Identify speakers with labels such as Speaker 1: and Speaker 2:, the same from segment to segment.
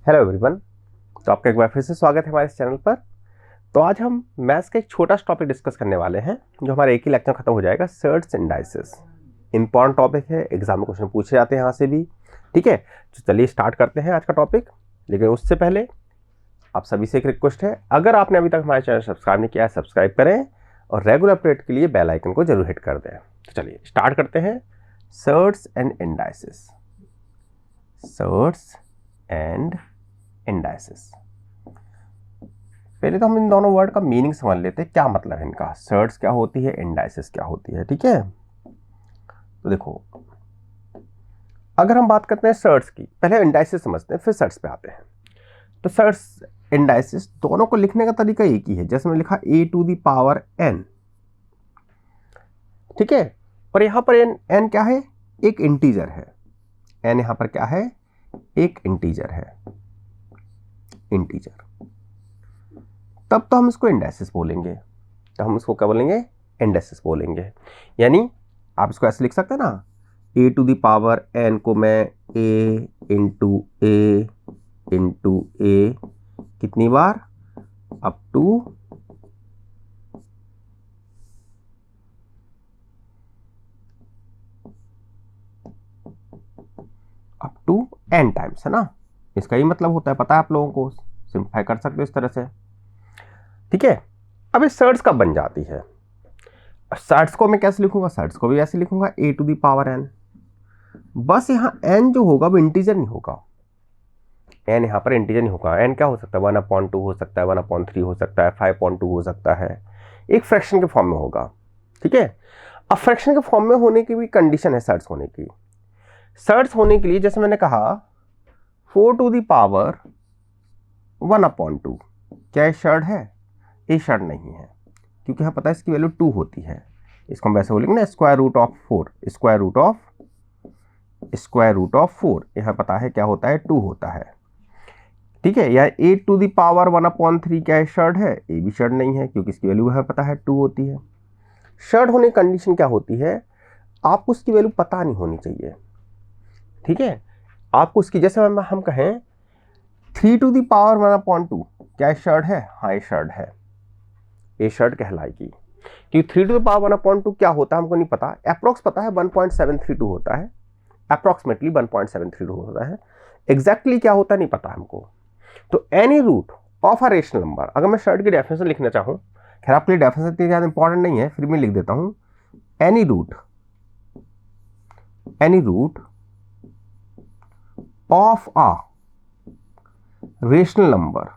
Speaker 1: Hello everyone. तो आपका एक बार फिर से स्वागत है हमारे इस चैनल पर। तो आज हम मैथ्स का एक छोटा सा टॉपिक डिस्कस करने वाले हैं जो हमारा एक ही लेक्चर खत्म हो जाएगा, shirts and dices. Important topic है, एग्जाम में क्वेश्चन पूछे जाते हैं यहाँ से भी। ठीक है, तो चलिए स्टार्ट करते हैं आज का टॉपिक। लेकिन उससे पहले आप सभी से एक रिक्वेस्ट है, अगर आपने अभी तक हमारे चैनल सब्सक्राइब नहीं किया है सब्सक्राइब करें और रेगुलर अपडेट के लिए बेल आइकन को जरूर हिट कर दें। तो चलिए स्टार्ट करते हैं। Shirts and indices, shirts and indices. पहले तो हम इन दोनों वर्ड का मीनिंग समझ लेते हैं, क्या मतलब है इनका। सर्ट्स क्या होती है, इंडाइसेस क्या होती है। ठीक है, तो देखो अगर हम बात करते हैं सर्ट्स की, पहले इंडाइसेस समझते हैं फिर सर्ट्स पे आते हैं। तो सर्ट्स इंडाइसेस दोनों को लिखने का तरीका एक ही है। जैसे मैंने लिखा a⁴n, ठीक है, और यहां पर n क्या है, एक इंटीजर है। n यहां पर क्या है, एक इंटीजर है, इंटीजर। तब तो हम इसको इंडाइसेस बोलेंगे। तो हम इसको क्या बोलेंगे, इंडाइसेस बोलेंगे। यानी आप इसको ऐसे लिख सकते हैं ना, a⁴n को मैं a इंटू a कितनी बार, अप टू n टाइम्स, है ना। इसका ही मतलब होता है, पता है आप लोगों को, सिंप्लीफाई कर सकते हो इस तरह से। ठीक है, अब ये सर्ट्स कब बन जाती है। सर्ट्स को मैं कैसे लिखूंगा, सर्ट्स को भी ऐसे लिखूंगा a⁴n। बस यहाँ n जो होगा वो इंटीजर नहीं होगा, n यहाँ पर इंटीजर नहीं होगा। n क्या हो सकता है, 1/2 हो सकता है, 1/3 हो सकता है, 5/2 हो सकता है, एक फ्रैक्शन के फॉर्म में होगा। ठीक है, अब फ्रैक्शन के फॉर्म में होने की भी कंडीशन है सर्ट्स होने की। सर्ट्स होने के लिए जैसे मैंने कहा 4⁴ 1/2, क्या ये शर्ट है, ये शर्ट नहीं है, क्योंकि हमें पता है इसकी वैल्यू 2 होती है। इसको हम वैसे बोलेंगे ना, √4, √4, यहाँ पता है क्या होता है, 2 होता है। ठीक है, या a⁴ 1/3 क्या है, शर्ट है, ये भी शर्ट नहीं है, क्योंकि इसकी वैल्यू हमें पता है 2 होती है। शर्ट होने की कंडीशन क्या होती है, आपको उसकी वैल्यू पता नहीं होनी चाहिए। ठीक है, आपको उसकी, जैसे हम कहें 3⁴ क्या शर्ट है, हाँ ये शर्ट है, ये शर्ट कहलाएगी। क्योंकि 3⁴ क्या होता है हमको नहीं पता, अप्रोक्स पता है 1.732 होता है, अप्रोक्सीमेटली 1.732 होता है, एग्जैक्टली क्या होता है नहीं पता हमको। तो any root of a rational number, अगर मैं शर्ट की डेफिनेशन लिखना चाहूँ, खैर आपके लिए डेफिनेशन इतनी ज़्यादा इंपॉर्टेंट नहीं है, फिर मैं लिख देता हूँ, any root of a rational number,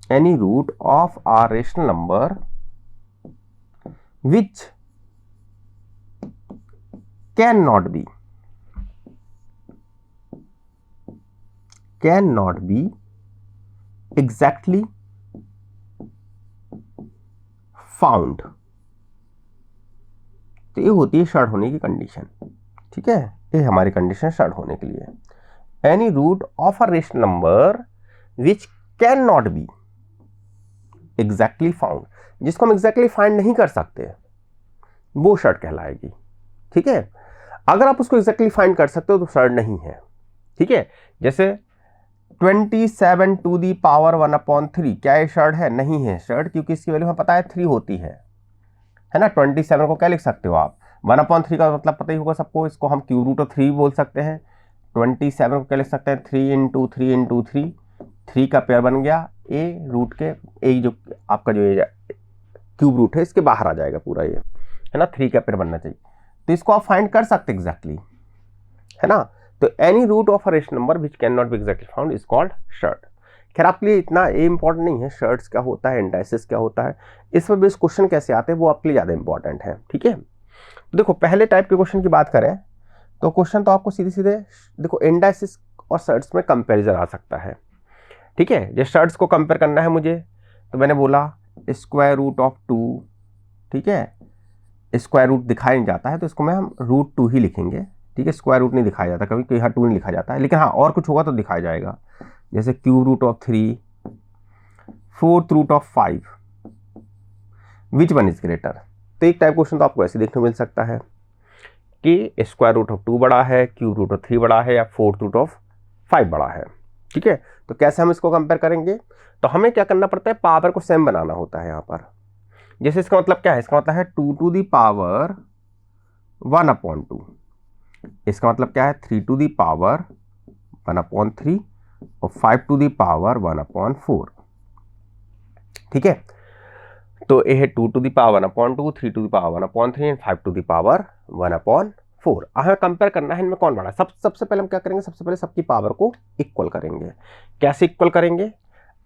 Speaker 1: any root of a rational number which cannot be exactly found। तो ये होती है शर्ट होने की कंडीशन। ठीक है, ये हमारी कंडीशन शर्ट होने के लिए, any root of a rational number which can not be exactly found, जिसको हम एग्जैक्टली फाइंड नहीं कर सकते, वो शर्ट कहलाएगी। ठीक है, अगर आप उसको एग्जैक्टली फाइंड कर सकते हो तो शर्ट नहीं है। ठीक है, जैसे 27⁴ क्या ये शर्ट है, नहीं है शर्ट, क्योंकि इसकी वैल्यू हमें पता है 3 होती है ना। 27 को क्या लिख सकते हो आप, 1/3 का मतलब पता ही होगा सबको, इसको हम √3 बोल सकते हैं। 27 को क्या लिख सकते हैं, 3 का पेयर बन गया, ए रूट के, ए जो आपका जो ये क्यूब रूट है इसके बाहर आ जाएगा पूरा, ये है ना, 3 का पेयर बनना चाहिए। तो इसको आप फाइंड कर सकते एग्जैक्टली, है ना। तो any root of a rational number which can not be exactly found is called surd. खैर आपके लिए इतना ये इंपॉर्टेंट नहीं है शर्ट्स क्या होता है, इंडाइसेस क्या होता है, इस पर बेस क्वेश्चन कैसे आते हैं वो आपके लिए ज़्यादा इंपॉर्टेंट है। ठीक है, तो देखो पहले टाइप के क्वेश्चन की बात करें तो क्वेश्चन तो आपको सीधे सीधे देखो इंडाइसेस और शर्ट्स में कंपेरिजन आ सकता है। ठीक है, जब शर्ट्स को कंपेयर करना है मुझे, तो मैंने बोला √2। ठीक है, स्क्वायर रूट दिखाया नहीं जाता है तो इसको मैं हम √2 ही लिखेंगे। ठीक है, स्क्वायर रूट नहीं दिखाया जाता, कभी कहीं 2 नहीं लिखा जाता है, लेकिन हाँ और कुछ होगा तो दिखाया जाएगा, जैसे √3, 4/5, विच वन इज ग्रेटर। तो एक टाइप क्वेश्चन तो आपको ऐसे देखने को मिल सकता है कि √2 बड़ा है, √3 बड़ा है, या 4/5 5 बड़ा है। ठीक है, तो कैसे हम इसको कंपेयर करेंगे, तो हमें क्या करना पड़ता है, पावर को सेम बनाना होता है यहाँ पर। जैसे इसका मतलब क्या है, इसका मतलब है 2 टू दी पावर 1/2, इसका मतलब क्या है 3 टू दी पावर 1/3 और 5 टू दी पावर 1/4। ठीक है, तो ये है 2 to the power 1/2, 3 to the power 1/3 and 5 to the power 1/4। हमें कंपेयर करना है इनमें कौन बड़ा है। सबसे पहले हम क्या करेंगे, सबसे पहले सबकी पावर को इक्वल करेंगे। कैसे इक्वल करेंगे,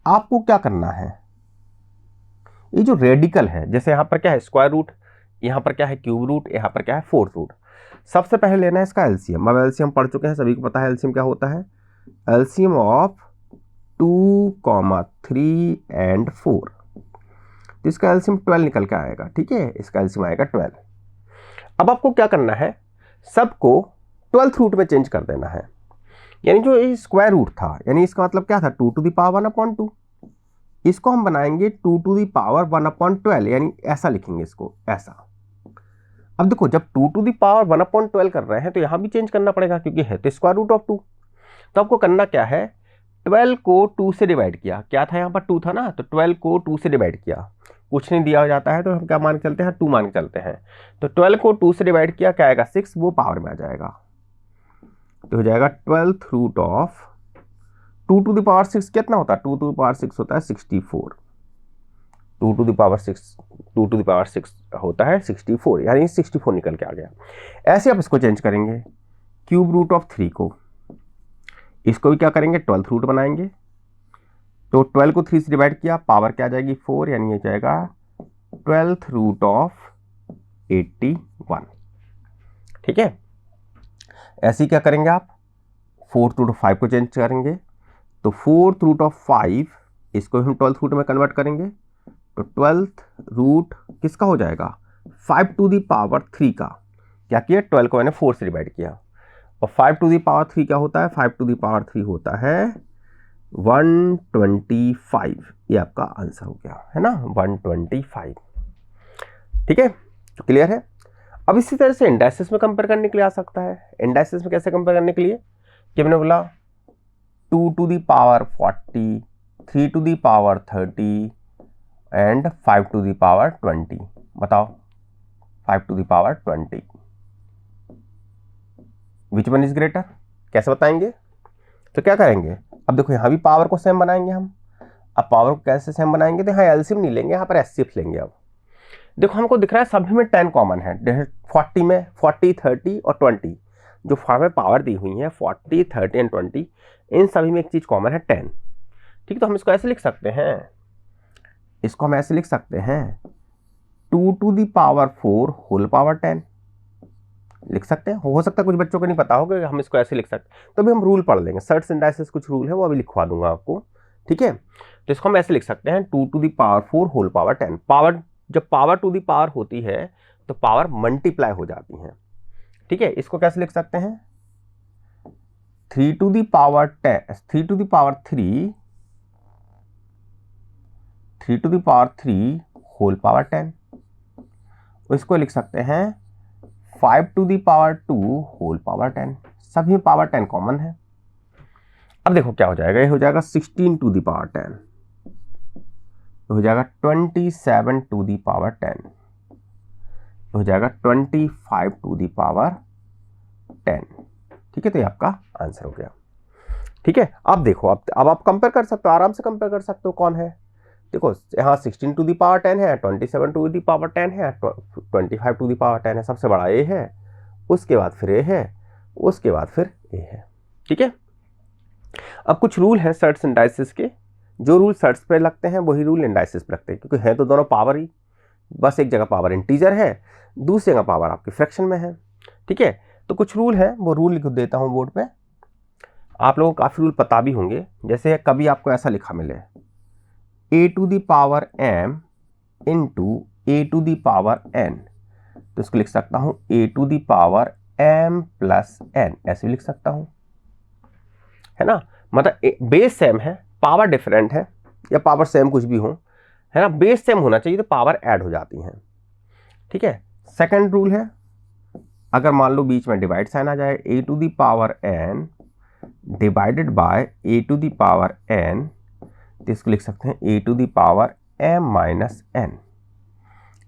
Speaker 1: आपको क्या करना है, ये जो रेडिकल है, जैसे यहाँ पर क्या है स्क्वायर रूट, यहाँ पर क्या है क्यूब रूट, यहाँ पर क्या है फोर्थ रूट। सबसे पहले लेना है इसका एलसीएम। अब एलसीएम पढ़ चुके हैं, सभी को पता है एलसीएम क्या होता है, एलसीएम ऑफ 2, 3 एंड 4। तो इसका एलसीएम 12 निकल के आएगा। ठीक है, इसका एलसीएम आएगा 12। अब आपको क्या करना है, सबको 12th रूट में चेंज कर देना है। यानी जो ये स्क्वायर रूट था, यानी इसका मतलब क्या था 2 टू दी पावर 1/2, इसको हम बनाएंगे 2 टू दी पावर 1/12, यानी ऐसा लिखेंगे इसको, ऐसा। अब देखो जब 2 टू दी पावर 1/12 कर रहे हैं तो यहां भी चेंज करना पड़ेगा, क्योंकि है तो स्क्वायर रूट ऑफ 2। तो आपको करना क्या है, 12 को 2 से डिवाइड किया, क्या था यहाँ पर 2 था ना, तो 12 को 2 से डिवाइड किया, कुछ नहीं दिया जाता है तो हम क्या मान के चलते हैं, 2 मान के चलते हैं। तो 12 को 2 से डिवाइड किया, क्या आएगा 6, वो पावर में आ जाएगा, तो हो जाएगा 12th root of 2 to the power 6 कितना होता है, 2 टू द पावर 6 होता है 64। 2 टू द पावर 6 होता है 64, यानी 64 निकल के आ गया। ऐसे आप इसको चेंज करेंगे, क्यूब रूट ऑफ 3 को, इसको भी क्या करेंगे 12th रूट बनाएंगे। तो 12 को 3 से डिवाइड किया, पावर क्या आ जाएगी 4, यानी ये जाएगा 12th रूट ऑफ 81। ठीक है, ऐसे ही क्या करेंगे आप 4th रूट ऑफ 5 को चेंज करेंगे, तो 4th रूट ऑफ 5 इसको हम 12th रूट में कन्वर्ट करेंगे, तो 12th रूट किसका हो जाएगा 5 टू दी पावर 3 का। क्या किया, 12 को मैंने 4 से डिवाइड किया, और 5 टू दी पावर 3 क्या होता है, 5 टू दी पावर 3 होता है 125। ये आपका आंसर हो गया है ना, 125। ठीक है, तो क्लियर है। अब इसी तरह से इंडाइसिस में कंपेयर करने के लिए आ सकता है। इंडाइसिस में कैसे कंपेयर करने के लिए, कि मैंने बोला 2 to the power 40, 3 to the power 30 and 5 to the power 20। बताओ 5 to the power 20 which one is greater, कैसे बताएंगे। तो क्या करेंगे, अब देखो यहां भी पावर को सेम बनाएंगे हम। अब पावर को कैसे सेम बनाएंगे, तो यहाँ एलसीएम नहीं लेंगे, यहाँ पर एचसीएफ लेंगे। अब देखो हमको दिख रहा है सभी में 10 कॉमन है, 40 में 40, 30 और 20 जो फॉर्म में पावर दी हुई है 40, 30 एंड 20, इन सभी में एक चीज कॉमन है 10। ठीक, तो हम इसको ऐसे लिख सकते हैं, इसको हम ऐसे लिख सकते हैं 2 to the power 4 whole power 10 लिख सकते हैं। हो सकता है कुछ बच्चों को नहीं पता होगा, हम इसको ऐसे लिख सकते हैं। तो अभी हम रूल पढ़ लेंगे, सर्ट्स इंडाइसिस कुछ रूल है वो अभी लिखवा दूंगा आपको। ठीक है, तो इसको हम ऐसे लिख सकते हैं 2 to the power 4 whole power 10। Power, जब पावर टू दी पावर होती है तो पावर मल्टीप्लाई हो जाती है। ठीक है, इसको कैसे लिख सकते हैं 3 to the power 10, 3 to the power 3, 3 to the power 3 whole power 10। इसको लिख सकते हैं 5 to the power 2 whole power 10। सभी में पावर 10 कॉमन है। अब देखो क्या हो जाएगा, ये हो जाएगा 16 टू दी पावर 10, हो जाएगा 27 टू दी पावर 10, हो जाएगा 25 टू दी पावर 10। ठीक है, तो ये आपका आंसर हो गया। ठीक है, अब देखो अब आप कंपेयर कर सकते हो, आराम से कंपेयर कर सकते हो कौन है। देखो यहाँ 16 टू दी पावर 10 है, 27 टू दी पावर 10 है, 25 टू दी पावर 10 है। सबसे बड़ा ए है, उसके बाद फिर ए है, उसके बाद फिर ए है। ठीक है, अब कुछ रूल है सर्ट्स इंडाइसिस के, जो रूल सर्ट्स पे लगते हैं वही रूल इंडाइसिस पे लगते हैं, क्योंकि है तो दोनों पावर ही, बस एक जगह पावर इंटीजर है, दूसरी जगह पावर आपकी फ्रैक्शन में है। ठीक है, तो कुछ रूल है, वो रूल लिख देता हूँ बोर्ड पे। आप लोगों को काफ़ी रूल पता भी होंगे, जैसे कभी आपको ऐसा लिखा मिले a to the power m into a to the power n, तो इसको लिख सकता हूँ a to the power m plus n, ऐसे भी लिख सकता हूँ, है ना। मतलब बेस सेम है, पावर डिफरेंट है, या पावर सेम कुछ भी हो, है ना, बेस सेम होना चाहिए तो पावर ऐड हो जाती हैं। ठीक है, सेकंड रूल है, अगर मान लो बीच में डिवाइड साइन आ जाए a to the power n divided by a to the power n, तो इसको लिख सकते हैं a to the power m minus n,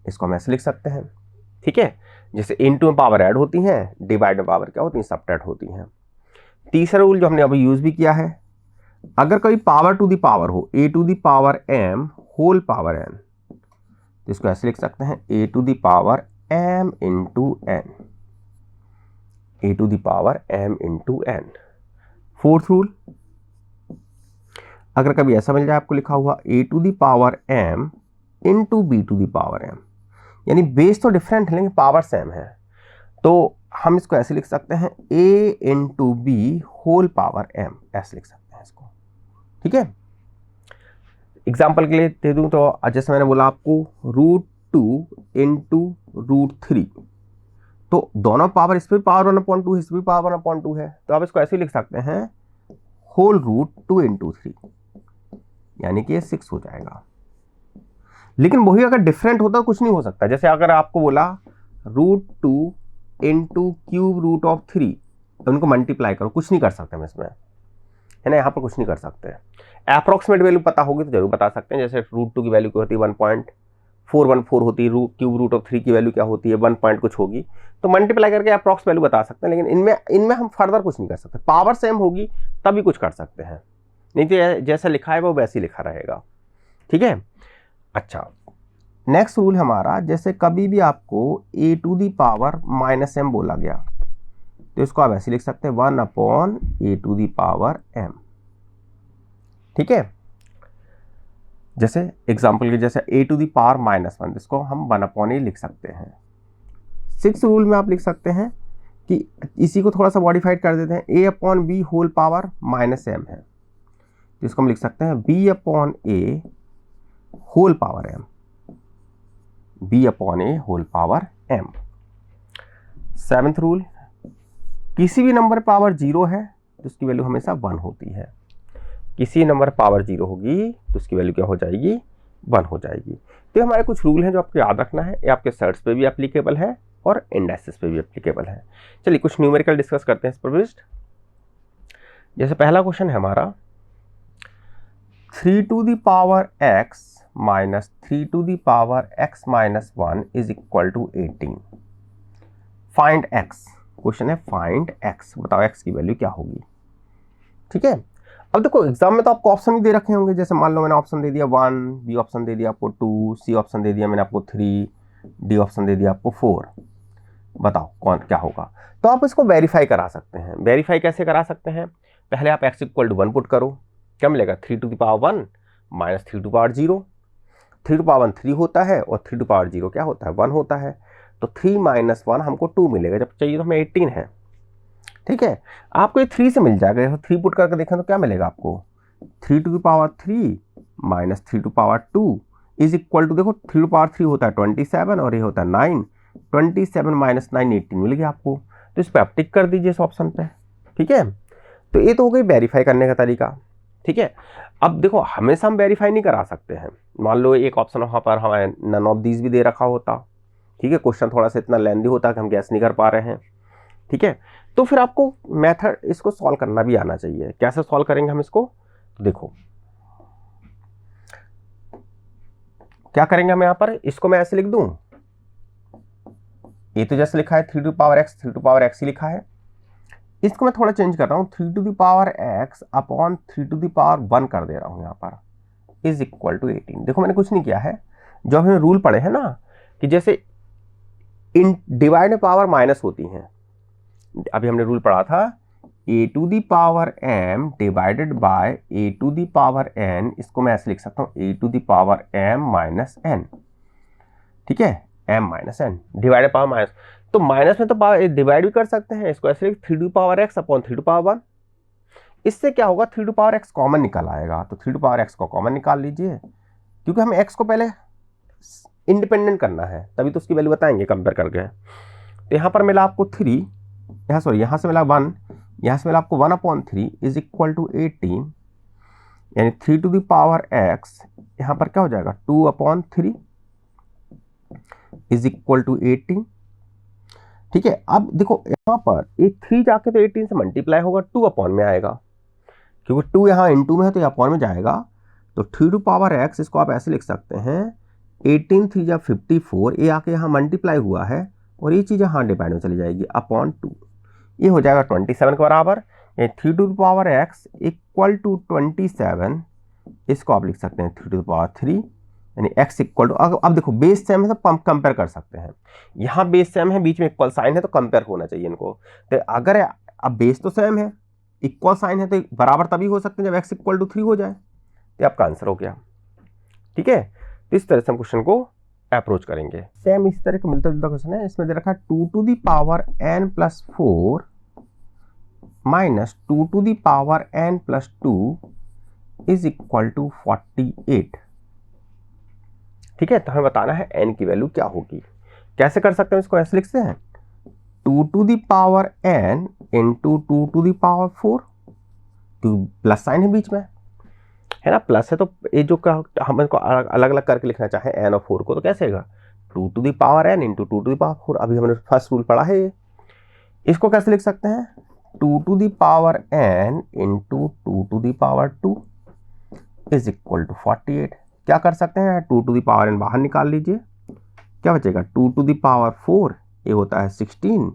Speaker 1: इसको हम ऐसे लिख सकते हैं। ठीक है, जैसे इनटू में पावर ऐड होती हैं, डिवाइड में पावर क्या होती है, सब्ट्रैक्ट होती हैं। तीसरा रूल जो हमने अभी यूज भी किया है, अगर कोई पावर टू द पावर हो a to the power m whole power n, तो इसको ऐसे लिख सकते हैं a to the power m into n, a to the power m into n। Fourth rule, अगर कभी ऐसा मिल जाए आपको लिखा हुआ a to the power m into b to the power m, यानी बेस तो डिफरेंट है लेकिन पावर सेम है, तो हम इसको ऐसे लिख सकते हैं a into b whole power m, ऐसे लिख सकते हैं इसको। ठीक है, एग्जाम्पल के लिए दे दूं तो जैसे मैंने बोला आपको √2 इंटू √3, तो दोनों पावर, इस पर पावर 1/2 है, इस पर पावर 1/2 है, तो आप इसको ऐसे लिख सकते हैं होल √2 इंटू 3, यानी कि ये 6 हो जाएगा। लेकिन वही अगर डिफरेंट होता तो कुछ नहीं हो सकता। जैसे अगर आपको बोला √2 इंटू क्यूब रूट ऑफ 3, तो उनको मल्टीप्लाई करो, कुछ नहीं कर सकते हम इसमें, है ना, यहाँ पर कुछ नहीं कर सकते। अप्रॉक्सीमेट वैल्यू पता होगी तो जरूर बता सकते हैं। जैसे √2 की वैल्यू क्या होती है 1.414 होती है, क्यूब रूट ऑफ 3 की वैल्यू क्या होती है 1 पॉइंट कुछ होगी, तो मल्टीप्लाई करके अप्रॉक्स वैल्यू बता सकते हैं। लेकिन इनमें हम फर्दर कुछ नहीं कर सकते, पावर सेम होगी तभी कुछ कर सकते हैं, नहीं तो जैसा लिखा है वो वैसे ही लिखा रहेगा। ठीक है, अच्छा नेक्स्ट रूल हमारा, जैसे कभी भी आपको a to the power -m बोला गया, तो इसको आप ऐसे लिख सकते हैं 1/a to the power m। ठीक है, जैसे एग्जाम्पल के जैसे a टू दी पावर -1, इसको हम 1/a लिख सकते हैं। 6th रूल में आप लिख सकते हैं कि इसी को थोड़ा सा मॉडिफाइड कर देते हैं, a/b होल पावर -m है, तो इसको हम लिख सकते हैं b/a whole power m, b/a whole power m। 7th rule, किसी भी नंबर पावर 0 है तो उसकी वैल्यू हमेशा 1 होती है, किसी नंबर पावर 0 होगी तो उसकी वैल्यू क्या हो जाएगी 1 हो जाएगी। तो ये हमारे कुछ रूल हैं जो आपको याद रखना है, ये आपके सर्ट्स पे भी एप्लीकेबल है और इंडाइसेस पे भी एप्लीकेबल है। चलिए कुछ न्यूमेरिकल डिस्कस करते हैं इस पर बेस्ड। जैसे पहला क्वेश्चन है हमारा 3 to the power x minus 3 to the power x minus 1 is equal to 18। Find x, question है फाइंड x, बताओ x की वैल्यू क्या होगी। ठीक है, अब देखो एग्जाम में तो आपको ऑप्शन ही दे रखे होंगे, जैसे मान लो मैंने ऑप्शन दे दिया 1, बी ऑप्शन दे दिया आपको 2, सी ऑप्शन दे दिया मैंने आपको 3, डी ऑप्शन दे दिया आपको 4, बताओ कौन क्या होगा। तो आप इसको वेरीफाई करा सकते हैं। वेरीफाई कैसे करा सकते हैं, पहले आप x इक्वल टू 1 पुट करो, क्या मिलेगा 3 to the power 1 minus 3 to power 0, 3 to power 3 होता है और 3 टू पावर 0 क्या होता है 1 होता है, तो 3 माइनस 1 हमको 2 मिलेगा, जब चाहिए तो हमें 18 है। ठीक है, आपको ये 3 से मिल जाएगा, 3 पुट करके देखें तो क्या मिलेगा आपको 3 to the power 3 minus 3 to power 2 is equal to, देखो 3 टू पावर 3 होता है 27 और ये होता है 9, 27 माइनस 9 18 मिल गया आपको, तो इस पर आप टिक कर दीजिए इस ऑप्शन पे। ठीक है, तो ये तो हो गई वेरीफाई करने का तरीका। ठीक है, अब देखो हमेशा हम वेरीफाई नहीं करा सकते हैं, मान लो एक ऑप्शन वहाँ पर हमें नन ऑफ दीज भी दे रखा होता, ठीक है, क्वेश्चन थोड़ा सा इतना लेंदी होता कि हम गैस नहीं कर पा रहे हैं। ठीक है, तो फिर आपको मेथड इसको सॉल्व करना भी आना चाहिए। कैसे सॉल्व करेंगे हम इसको, तो देखो क्या करेंगे हम यहाँ पर, इसको मैं ऐसे लिख दूं, ये तो जैसे लिखा है 3 to power x, 3 to power x ही लिखा है, इसको मैं थोड़ा चेंज कर रहा हूँ 3 to the power x upon 3 to the power 1 कर दे रहा हूँ यहाँ पर, इज इक्वल टू 18। देखो मैंने कुछ नहीं किया है, जो हमने रूल पढ़े हैं ना कि जैसे इन डिवाइड में पावर माइनस होती हैं, अभी हमने रूल पढ़ा था a to the power m divided by a to the power n, इसको मैं ऐसे लिख सकता हूँ a to the power m minus n। ठीक है, m minus n divided power minus, तो माइनस में तो पावर डिवाइड भी कर सकते हैं, इसको ऐसे लिख 3 to power x upon 3 to power 1, इससे क्या होगा 3 टू पावर x कॉमन निकल आएगा, तो 3 टू पावर x को कॉमन निकाल लीजिए, क्योंकि हमें x को पहले इंडिपेंडेंट करना है तभी तो उसकी वैल्यू बताएंगे कंपेयर करके। तो यहाँ पर मिला आपको 3, यहाँ से मिला 1, यहाँ से मिला आपको 1/3 इज इक्वल टू 18, यानी 3 टू द पावर x यहाँ पर क्या हो जाएगा 2/3 इज इक्वल टू 18। ठीक है, अब देखो यहाँ पर ये 3 जाके तो 18 से मल्टीप्लाई होगा, 2 अपॉन में आएगा, क्योंकि 2 यहाँ इनटू में है तो ये अपॉन में जाएगा। तो 3 टू पावर x इसको आप ऐसे लिख सकते हैं 18 3 या 54, ये आके यहाँ मल्टीप्लाई हुआ है और ये चीज़ यहाँ डिवाइड में चली जाएगी अपॉन 2, ये हो जाएगा 27 के बराबर। 3 to power x equal to 27, इसको आप लिख सकते हैं 3 टू पावर 3, यानी x इक्वल टू, अब देखो बेस सेम है तो कंपेयर कर सकते हैं, यहाँ बेस सेम है, बीच में इक्वल साइन है तो कंपेयर होना चाहिए इनको। तो अगर अब बेस तो सेम है, इक्वल साइन है तो बराबर तभी हो सकते हैं जब x इक्वल टू 3 हो जाए, तो आपका आंसर हो गया। ठीक है, तो इस तरह से हम क्वेश्चन को अप्रोच करेंगे। सेम इस तरह का मिलता जुलता क्वेश्चन है, इसमें दे रखा है 2 to the power n plus 4 minus 2 to the power n plus 2 is equal to 48। ठीक है, तो हमें बताना है n की वैल्यू क्या होगी। कैसे कर सकते हैं इसको, ऐसे लिखते हैं 2 to the power n into 2 to the power 4, तो प्लस साइन है बीच में, है ना, प्लस है तो ये जो हम इसको अलग अलग करके लिखना चाहें n और 4 को, तो कैसे होगा 2 to the power n into 2 to the power 4, अभी हमने फर्स्ट रूल पढ़ा है ये। इसको कैसे लिख सकते हैं 2 to the power n into 2 to the power 2 is equal to 48। क्या कर सकते हैं, 2 टू दी पावर n बाहर निकाल लीजिए, क्या बचेगा 2 टू दी पावर 4, ये होता है 16,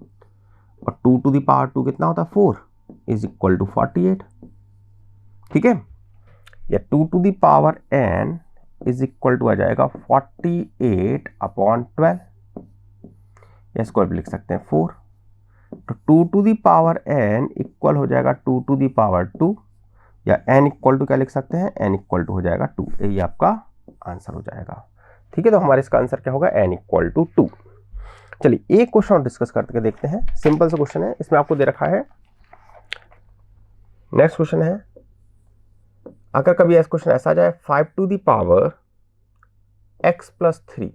Speaker 1: और 2 टू दी पावर 2 कितना होता है 4, इज इक्वल टू 48। ठीक है, या 2 to the power n is equal to आ जाएगा 48 अपॉन 12, या इसको आप लिख सकते हैं 4। तो 2 to the power n equal हो जाएगा 2 टू दी पावर 2, या n इक्वल टू क्या लिख सकते हैं, n इक्वल टू हो जाएगा 2, यही आपका आंसर हो जाएगा। ठीक है, तो हमारे इसका आंसर क्या होगा, n इक्वल टू 2। चलिए एक क्वेश्चन और डिस्कस करके देखते हैं, सिंपल सा क्वेश्चन है, इसमें आपको दे रखा है, नेक्स्ट क्वेश्चन है, अगर कभी ऐसा क्वेश्चन ऐसा आ जाए 5 to the power x plus 3,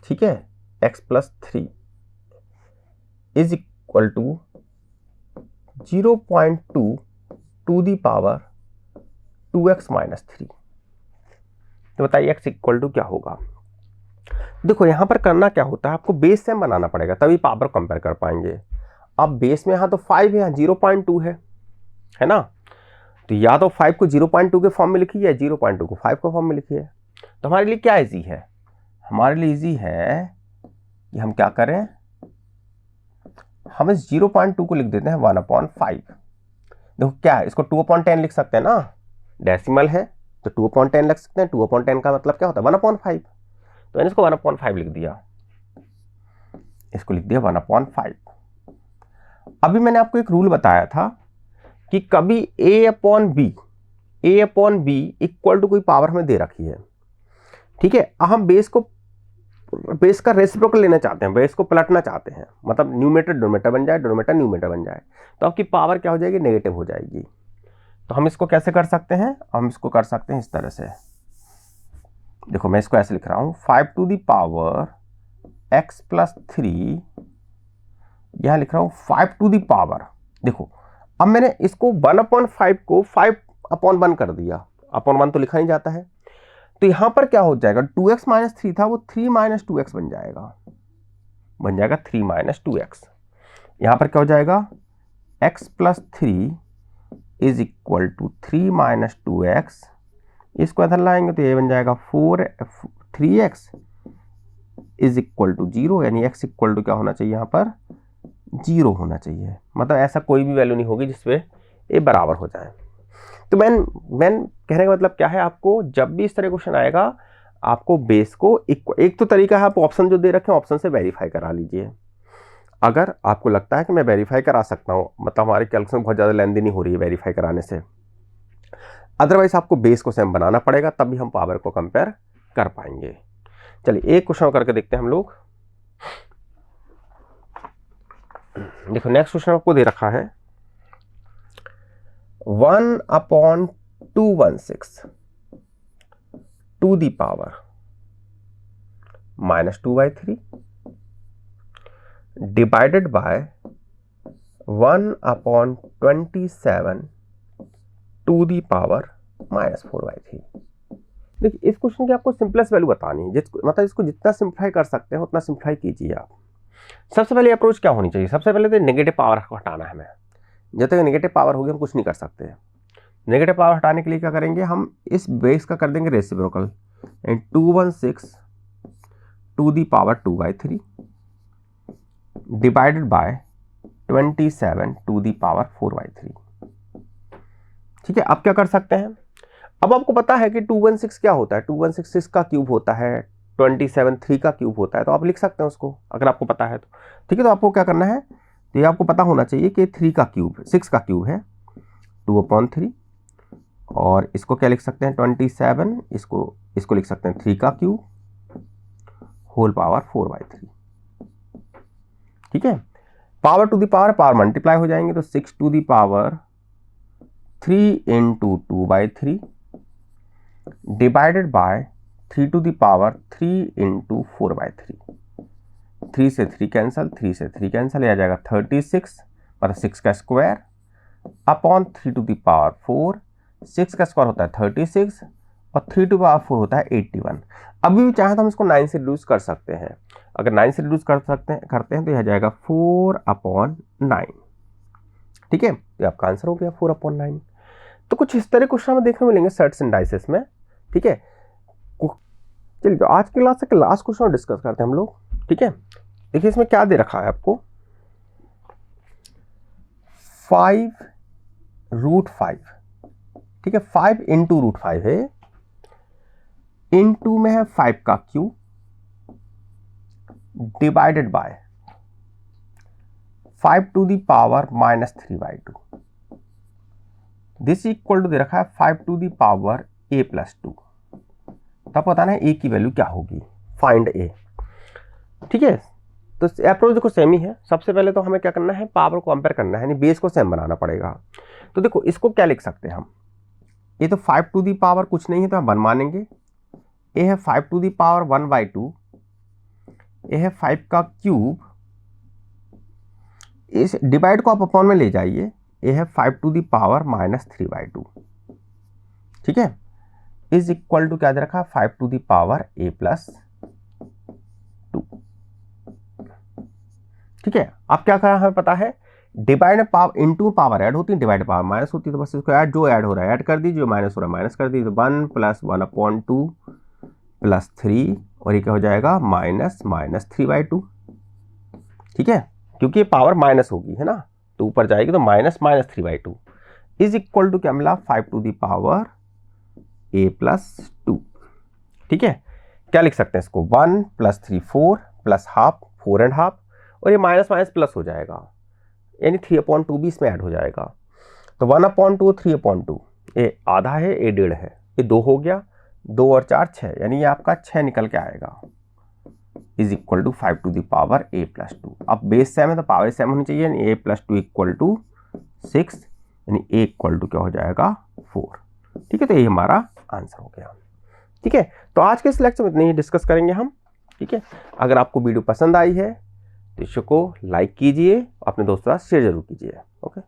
Speaker 1: ठीक है, x plus 3 is equal to 0.2 to the power 2x minus 3, तो बताइए x इक्वल टू क्या होगा। देखो यहां पर करना क्या होता है, आपको बेस सेम बनाना पड़ेगा तभी पावर कंपेयर कर पाएंगे। अब बेस में यहां तो 5 है, यहाँ 0.2 है ना, तो या तो 5 को 0.2 के फॉर्म में लिखिए या 0.2 को 5 के फॉर्म में लिखिए। तो हमारे लिए क्या इजी है, हमारे लिए इजी है कि हम क्या करें, हम इस 0.2 को लिख देते हैं 1/5। देखो क्या है, इसको 2/10 लिख सकते हैं ना, डेसिमल है तो 2/10 लिख सकते हैं, 2/10 का मतलब क्या होता है 1/5, तो मैंने इसको 1/5 लिख दिया, इसको लिख दिया 1/5। अभी मैंने आपको एक रूल बताया था कि कभी a upon b equal to कोई पावर हमें दे रखी है, ठीक है, हम बेस का रेसिप्रोकल लेना चाहते हैं, बेस को पलटना चाहते हैं, मतलब न्यूमरेटर डोमिनेटर बन जाए, डोमिनेटर न्यूमरेटर बन जाए, तो आपकी पावर क्या हो जाएगी, नेगेटिव हो जाएगी। तो हम इसको कैसे कर सकते हैं, हम इसको कर सकते हैं इस तरह से, देखो मैं इसको ऐसे लिख रहा हूं 5 to the power x plus 3, यहां लिख रहा हूं 5 टू दी पावर, देखो अब मैंने इसको 1/5 को 5/1 कर दिया, अपॉन 1 तो लिखा नहीं जाता है, तो यहां पर क्या हो जाएगा 2x माइनस 3 था वो 3 माइनस 2x बन जाएगा 3 माइनस 2x। यहां पर क्या हो जाएगा x plus 3 is equal to 3 minus 2x, इसको इधर लाएंगे तो ये बन जाएगा 3x इज इक्वल टू 0, यानी x इक्वल टू क्या होना चाहिए, यहाँ पर 0 होना चाहिए, मतलब ऐसा कोई भी वैल्यू नहीं होगी जिसपे ये बराबर हो जाए। तो मैं कहने का मतलब क्या है, आपको जब भी इस तरह क्वेश्चन आएगा आपको बेस को एक तो तरीका है, आप ऑप्शन जो दे रखे हैं ऑप्शन से वेरीफाई करा लीजिए, अगर आपको लगता है कि मैं वेरीफाई करा सकता हूँ, मतलब हमारी कैलकुलेशन बहुत ज़्यादा लेंदी नहीं हो रही है वेरीफाई कराने से, अदरवाइज आपको बेस को सेम बनाना पड़ेगा, तब भी हम पावर को कंपेयर कर पाएंगे। चलिए एक क्वेश्चन करके देखते हैं हम लोग। देखो नेक्स्ट क्वेश्चन आपको दे रखा है 1/216 to the power -2/3 divided by 1/27 to the power -4/3। देखिए इस क्वेश्चन की आपको सिंपलेस्ट वैल्यू बतानी है, मतलब इसको जितना सिंप्लीफाई कर सकते हैं उतना सिंप्लीफाई कीजिए आप। सबसे पहले अप्रोच क्या होनी चाहिए, सबसे पहले तो नेगेटिव पावर को हटाना है हमें। जब तक नेगेटिव पावर होगी हम कुछ नहीं कर सकते। नेगेटिव पावर हटाने के लिए क्या करेंगे, हम इस बेस का कर देंगे reciprocal, and 216 to the power 2/3 divided by 27 to the power 4/3। ठीक है, अब क्या कर सकते हैं, अब आपको पता है कि 216 क्या होता है, 216 6 का क्यूब होता है, 27 3 का क्यूब होता है, तो आप लिख सकते हैं उसको अगर आपको पता है तो। ठीक है, तो आपको क्या करना है, तो ये आपको पता होना चाहिए कि 3 का क्यूब 6 का क्यूब है 2/3, और इसको क्या लिख सकते हैं 27, इसको लिख सकते हैं 3 का क्यूब होल पावर 4/3। ठीक है, power to the power multiply हो जाएंगे, तो 6 to the power 3 into 2/3 divided by 3 to the power 3 into 4/3। 3 से 3 कैंसल, 3 से 3 कैंसल, आ जाएगा 36 पर 6 का square upon 3 to the power 4। 6 का स्क्वायर होता है 36 और 3 टू पावर 4 होता है 81। अभी भी चाहे तो हम इसको 9 से रिड्यूस कर सकते हैं। अगर 9 से रिड्यूस करते हैं तो यह जाएगा 4/9। ठीक है, ये आपका आंसर हो गया 4/9। तो कुछ इस तरह क्वेश्चन हमें देखने मिलेंगे सेट्स एंड डाइसेस में। ठीक है, चलिए तो आज के क्लास का लास्ट क्वेश्चन डिस्कस करते हैं हम लोग। ठीक है, देखिए इसमें क्या दे रखा है आपको, 5√5। ठीक है, 5 इंटू √5 है, इंटू में है 5 का cube divided by 5 to the power -3/2। This equal to दे रखा है 5 टू दी पावर a+2। तब बताना है a की वैल्यू क्या होगी, फाइंड a। ठीक है, तो अप्रोच देखो सेम ही है। सबसे पहले तो हमें क्या करना है, पावर को कंपेयर करना है, यानी बेस को सेम बनाना पड़ेगा। तो देखो इसको क्या लिख सकते हैं हम, ये तो 5 टू दी पावर कुछ नहीं है तो हम 1 मानेंगे, ये है 5 टू दी पावर 1/2, ये है 5 का क्यूब, इस डिवाइड को आप अपॉन में ले जाइए, ये है 5 टू दी पावर -3/2। ठीक है, इज इक्वल टू क्या दे रखा है 5 टू दी पावर a+2। ठीक है, अब क्या करा हमें पता है, डिवाइड में पावर इंटू पावर ऐड होती है, डिवाइड पावर माइनस होती है, तो बस इसको ऐड, जो ऐड हो रहा है ऐड कर दीजिए, जो माइनस हो रहा है माइनस कर दीजिए। तो 1 + 1/2 + 3, और ये क्या हो जाएगा -3/2। ठीक है, क्योंकि ये पावर माइनस होगी है ना, तो ऊपर जाएगी तो -3/2 इज इक्वल टू क्या मिला 5 टू दी पावर a+2। ठीक है, क्या लिख सकते हैं इसको, 1 + 3 4 + ½ 4.5, और ये माइनस माइनस प्लस हो जाएगा, यानी 3/2 भी इसमें ऐड हो जाएगा। तो 1/2 3/2, ये आधा है, ये 1.5 है, ये 2 हो गया, 2 और 4 6, यानी ये आपका 6 निकल के आएगा, is equal to 5 to the power a+2। अब बेस सेम है तो पावर सेम होनी चाहिए, यानी a+2 = 6, यानी a = क्या हो जाएगा 4। ठीक है, तो ये हमारा आंसर हो गया। ठीक है, तो आज के इस लेक्चर में इतने ही डिस्कस करेंगे हम। ठीक है, अगर आपको वीडियो पसंद आई है तो इसको लाइक कीजिए, अपने दोस्तों के साथ शेयर जरूर कीजिए। ओके।